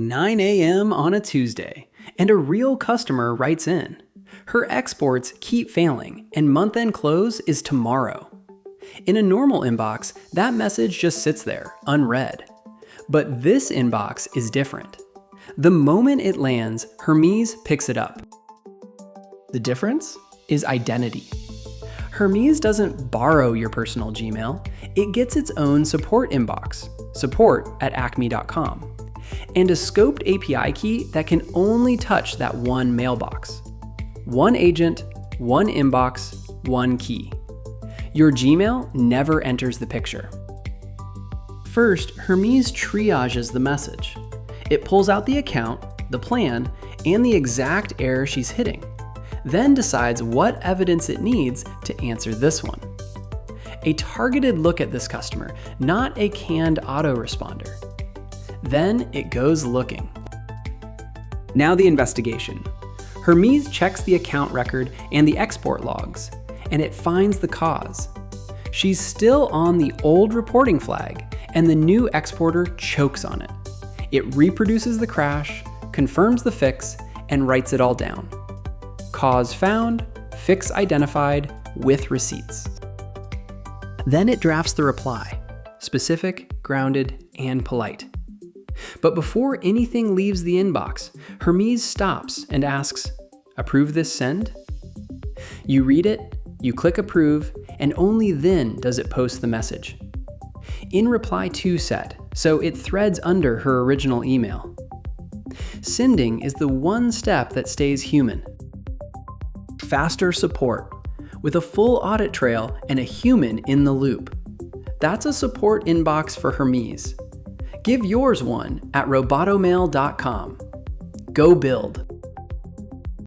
9 a.m. on a Tuesday, and a real customer writes in. Her exports keep failing, and month-end close is tomorrow. In a normal inbox, that message just sits there, unread. But this inbox is different. The moment it lands, Hermes picks it up. The difference is identity. Hermes doesn't borrow your personal Gmail, it gets its own support inbox, support@acme.com, and a scoped API key that can only touch that one mailbox. One agent, one inbox, one key. Your Gmail never enters the picture. First, Hermes triages the message. It pulls out the account, the plan, and the exact error she's hitting, then decides what evidence it needs to answer this one. A targeted look at this customer, not a canned autoresponder. Then it goes looking. Now the investigation. Hermes checks the account record and the export logs, and it finds the cause. She's still on the old reporting flag, and the new exporter chokes on it. It reproduces the crash, confirms the fix, and writes it all down. Cause found, fix identified, with receipts. Then it drafts the reply, specific, grounded, and polite. But before anything leaves the inbox, Hermes stops and asks, "Approve this send?" You read it, you click approve, and only then does it post the message. In reply to set, so it threads under her original email. Sending is the one step that stays human. Faster support, with a full audit trail and a human in the loop. That's a support inbox for Hermes. Give yours one at robotomail.com. Go build.